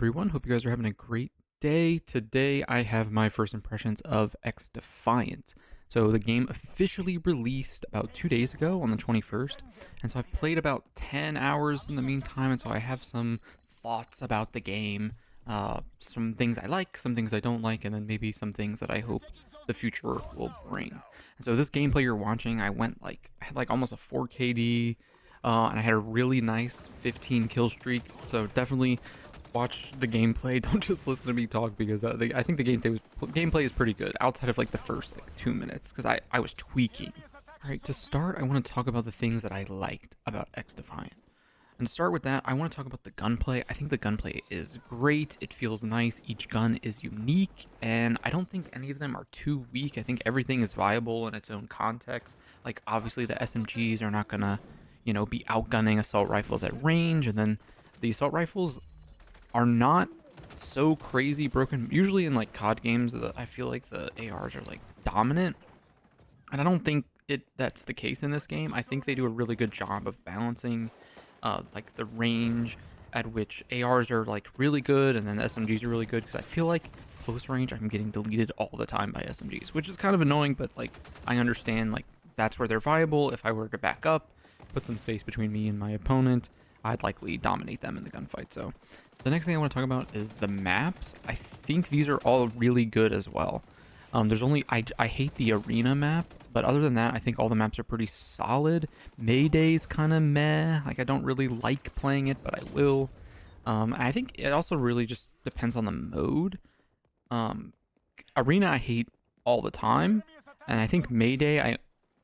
everyone? Hope you guys are having a great day. Today I have my first impressions of Xdefiant. So the game officially released about 2 days ago on the 21st, and so I've played about 10 hours in the meantime, and so I have some thoughts about the game, some things I like, some things I don't like, and then maybe some things that I hope the future will bring. And so this gameplay you're watching, I had like almost a 4KD, and I had a really nice 15 kill streak, so definitely watch the gameplay. Don't just listen to me talk, because I think the gameplay is pretty good outside of like the first like 2 minutes, because I was tweaking. All right, to start, I want to talk about the things that I liked about Xdefiant. And to start with that, I want to talk about the gunplay. I think the gunplay is great. It feels nice. Each gun is unique, and I don't think any of them are too weak. I think everything is viable in its own context. Like, obviously, the SMGs are not gonna, be outgunning assault rifles at range, and then the assault rifles are not so crazy broken. Usually in like COD games, I feel like the ARs are like dominant, and I don't think that's the case in this game. I think they do a really good job of balancing like the range at which ARs are like really good and then SMGs are really good, because I feel like close range I'm getting deleted all the time by SMGs, which is kind of annoying, but like I understand like that's where they're viable. If I were to back up, put some space between me and my opponent, I'd likely dominate them in the gunfight. So the next thing I want to talk about is the maps. I think these are all really good as well. There's only, I hate the arena map, but other than that, I think all the maps are pretty solid. Mayday's kind of meh. Like, I don't really like playing it, but I will. And I think it also really just depends on the mode. Arena I hate all the time, and I think Mayday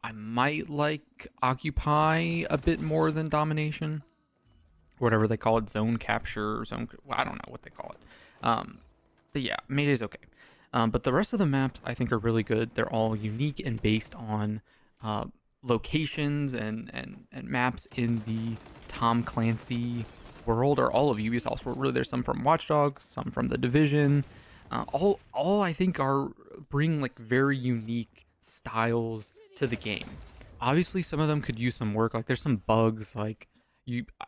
I might like Occupy a bit more than Domination. Whatever they call it, zone capture, well, I don't know what they call it. But yeah, Mayday's okay. But the rest of the maps I think are really good. They're all unique and based on locations and maps in the Tom Clancy world, or all of Ubisoft's world. Really, there's some from Watch Dogs, some from The Division. All I think bring like very unique styles to the game. Obviously, some of them could use some work. Like, there's some bugs, like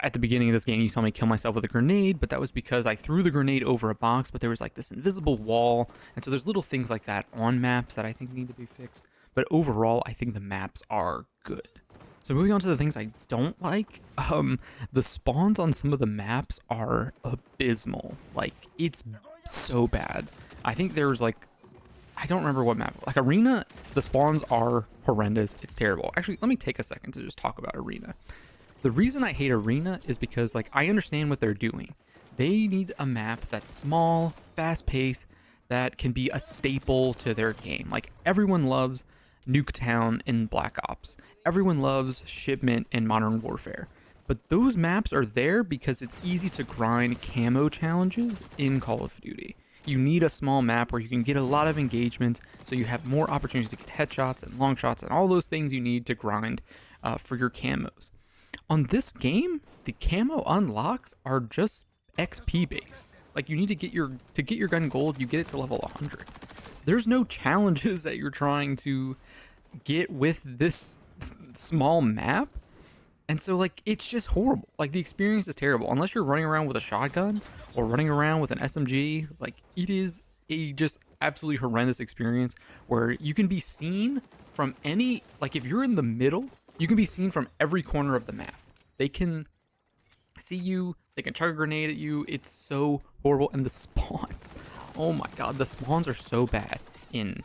at the beginning of this game, you saw me kill myself with a grenade, but that was because I threw the grenade over a box, but there was like this invisible wall, and so there's little things like that on maps that I think need to be fixed. But overall, I think the maps are good. So moving on to the things I don't like, the spawns on some of the maps are abysmal. Like, it's so bad. I think there's like, I don't remember what map, like Arena, the spawns are horrendous. It's terrible. Actually, let me take a second to just talk about Arena. The reason I hate Arena is because, like, I understand what they're doing. They need a map that's small, fast-paced, that can be a staple to their game. Like, everyone loves Nuketown in Black Ops. Everyone loves Shipment in Modern Warfare. But those maps are there because it's easy to grind camo challenges in Call of Duty. You need a small map where you can get a lot of engagement, so you have more opportunities to get headshots and long shots and all those things you need to grind for your camos. On this game, the camo unlocks are just XP based. Like, you need to get your gun gold, you get it to level 100. There's no challenges that you're trying to get with this small map. And so, like, it's just horrible. Like, the experience is terrible. Unless you're running around with a shotgun or running around with an SMG, like, it is a just absolutely horrendous experience where you can be seen from any, like, if you're in the middle, you can be seen from every corner of the map. They can see you, they can chuck a grenade at you. It's so horrible. And the spawns, oh my god, the spawns are so bad in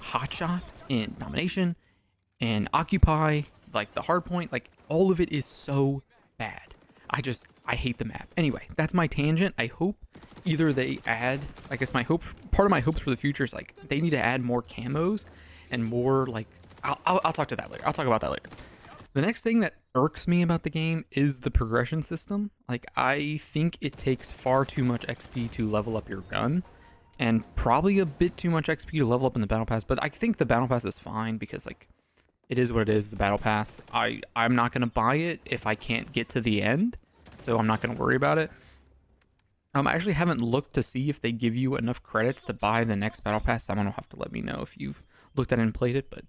Hotshot, in Domination, and Occupy, like the Hardpoint, like all of it is so bad. I hate the map. Anyway, that's my tangent. I hope either they add, I guess part of my hopes for the future is like they need to add more camos and more like, I'll talk to that later. I'll talk about that later. The next thing that irks me about the game is the progression system. Like, I think it takes far too much XP to level up your gun, and probably a bit too much XP to level up in the Battle Pass, but I think the Battle Pass is fine because, like, it is what it is. It's a Battle Pass. I'm not going to buy it if I can't get to the end, so I'm not going to worry about it. I actually haven't looked to see if they give you enough credits to buy the next Battle Pass. Someone will have to let me know if you've looked at it and played it, but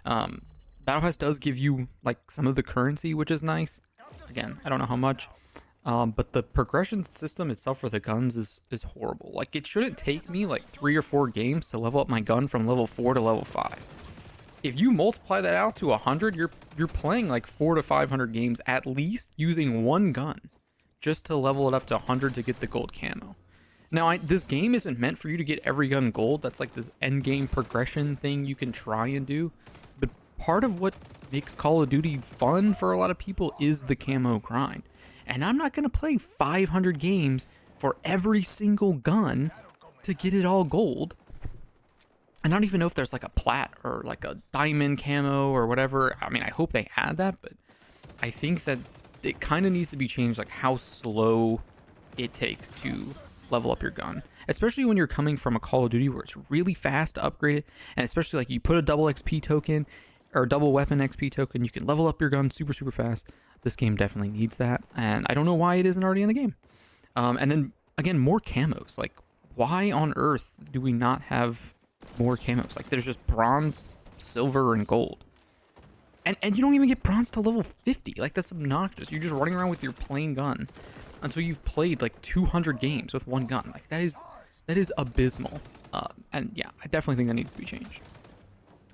Battle Pass does give you like some of the currency, which is nice. Again, I don't know how much. But the progression system itself for the guns is horrible. Like, it shouldn't take me like 3 or 4 games to level up my gun from level 4 to level 5. If you multiply that out to 100, you're playing like 400 to 500 games at least using one gun just to level it up to 100 to get the gold camo. Now, this game isn't meant for you to get every gun gold. That's like this end game progression thing you can try and do. But part of what makes Call of Duty fun for a lot of people is the camo grind. And I'm not going to play 500 games for every single gun to get it all gold. I don't even know if there's like a plat or like a diamond camo or whatever. I mean, I hope they add that, but I think that it kind of needs to be changed, like how slow it takes to level up your gun, especially when you're coming from a Call of Duty where it's really fast to upgrade it, and especially like you put a double XP token or double weapon XP token, you can level up your gun super fast. This game definitely needs that, and I don't know why it isn't already in the game. And then again, more camos. Like, why on earth do we not have more camos? Like, there's just bronze, silver, and gold. And you don't even get bronze to level 50. Like, that's obnoxious. You're just running around with your plain gun until you've played like 200 games with one gun. Like, that is abysmal. And yeah, I definitely think that needs to be changed.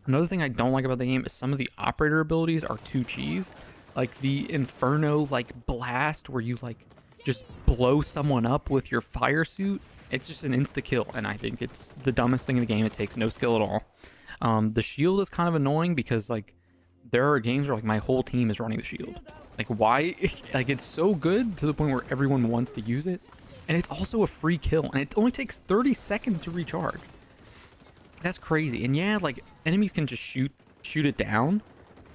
Another thing I don't like about the game is some of the operator abilities are too cheese. Like the Inferno like blast where you like just blow someone up with your fire suit. It's just an insta kill, and I think it's the dumbest thing in the game. It takes no skill at all. The shield is kind of annoying because like there are games where like my whole team is running the shield. Like, why? Like, it's so good to the point where everyone wants to use it, and it's also a free kill, and it only takes 30 seconds to recharge. That's crazy. And yeah, like enemies can just shoot it down,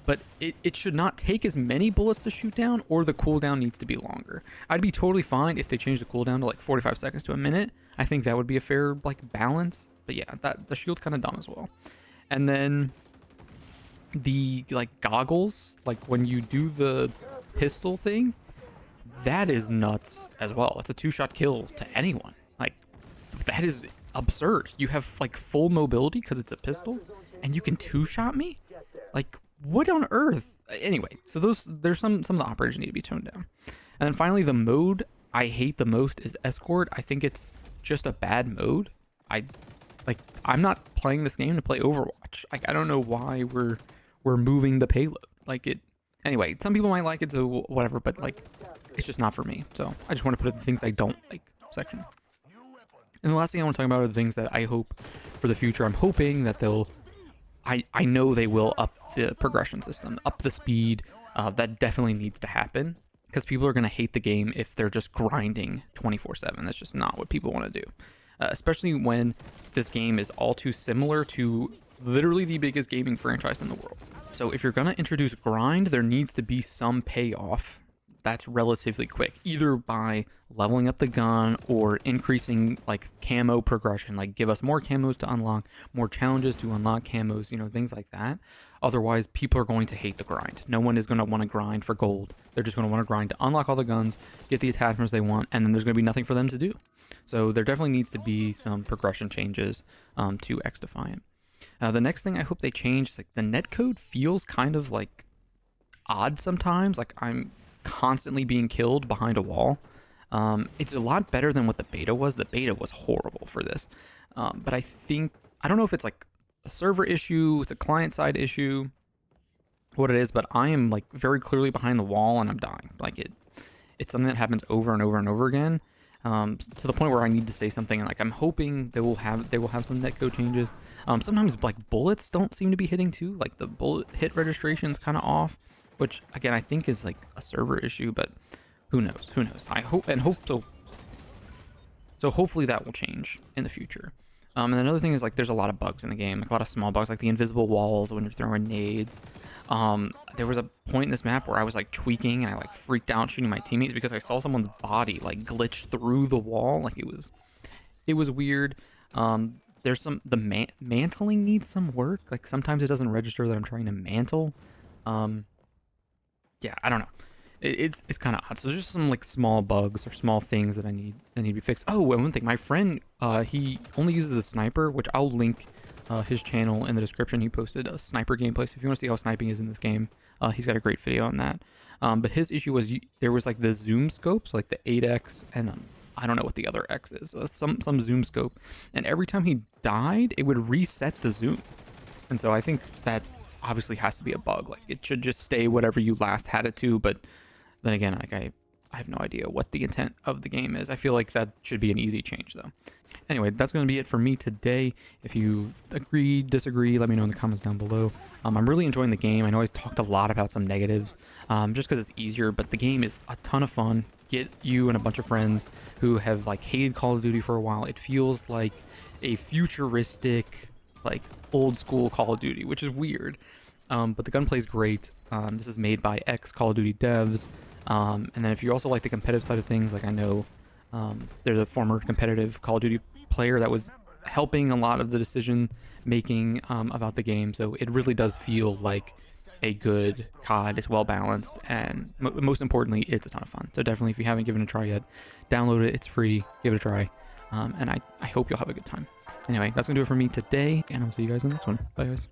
but it should not take as many bullets to shoot down, or the cooldown needs to be longer. I'd be totally fine if they changed the cooldown to like 45 seconds to a minute. I think that would be a fair like balance. But yeah, that the shield's kind of dumb as well. And then the like goggles, like when you do the pistol thing, that is nuts as well. It's a 2-shot kill to anyone. Like, that is absurd. You have like full mobility because it's a pistol, and you can 2-shot me? Like, what on earth? Anyway, so there's some of the operators need to be toned down. And then finally, the mode I hate the most is Escort. I think it's just a bad mode. I'm not playing this game to play Overwatch. Like, I don't know why we're moving the payload. Like, it. Anyway, some people might like it, so whatever. But like, it's just not for me. So I just want to put it the things I don't like section. And the last thing I want to talk about are the things that I hope for the future. I'm hoping that they'll. I know they will up the progression system, up the speed. That definitely needs to happen, because people are going to hate the game if they're just grinding 24/7. That's just not what people want to do. Especially when this game is all too similar to literally the biggest gaming franchise in the world. So if you're going to introduce grind, there needs to be some payoff that's relatively quick, either by leveling up the gun or increasing like camo progression, like give us more camos to unlock, more challenges to unlock camos, you know, things like that. Otherwise, people are going to hate the grind. No one is going to want to grind for gold. They're just going to want to grind to unlock all the guns, get the attachments they want, and then there's going to be nothing for them to do. So there definitely needs to be some progression changes to Xdefiant. The next thing I hope they change is like the netcode feels kind of like odd sometimes. Like, I'm constantly being killed behind a wall. It's a lot better than what the beta was. The beta was horrible for this. But I don't know if it's like a server issue, it's a client side issue, what it is, but I am like very clearly behind the wall and I'm dying. Like, it's something that happens over and over and over again. To the point where I need to say something, and like I'm hoping they will have some netcode changes. Sometimes like bullets don't seem to be hitting too. Like the bullet hit registration is kind of off, which again I think is like a server issue, but who knows? Who knows? I hope so. So hopefully that will change in the future. And another thing is like there's a lot of bugs in the game, like a lot of small bugs, like the invisible walls when you're throwing nades. There was a point in this map where I was like tweaking and I like freaked out shooting my teammates because I saw someone's body like glitch through the wall. Like it was weird. There's the mantling needs some work. Like sometimes it doesn't register that I'm trying to mantle. Yeah, I don't know. It's kind of odd. So there's just some like small bugs or small things that I need to be fixed. Oh, and one thing, my friend, he only uses the sniper, which I'll link his channel in the description. He posted a sniper gameplay, so if you want to see how sniping is in this game, He's got a great video on that. But his issue was there was like the zoom scopes, like the 8x, and I don't know what the other X is, some zoom scope. And every time he died, it would reset the zoom. And so I think that obviously has to be a bug. Like it should just stay whatever you last had it to. But then again, like I have no idea what the intent of the game is. I feel like that should be an easy change though. Anyway, that's going to be it for me today. If you agree, disagree, let me know in the comments down below. I'm really enjoying the game. I know I talked a lot about some negatives, just because it's easier, but the game is a ton of fun. Get you and a bunch of friends who have like hated Call of Duty for a while. It feels like a futuristic, like old school Call of Duty, which is weird. But the gunplay is great. This is made by ex Call of Duty devs. And then if you also like the competitive side of things, like I know there's a former competitive Call of Duty player that was helping a lot of the decision making about the game, so it really does feel like a good COD. It's well balanced, and most importantly, it's a ton of fun. So definitely, if you haven't given it a try yet, download it. It's free. Give it a try, and I hope you'll have a good time. Anyway, that's gonna do it for me today, and I'll see you guys in the next one. Bye, guys.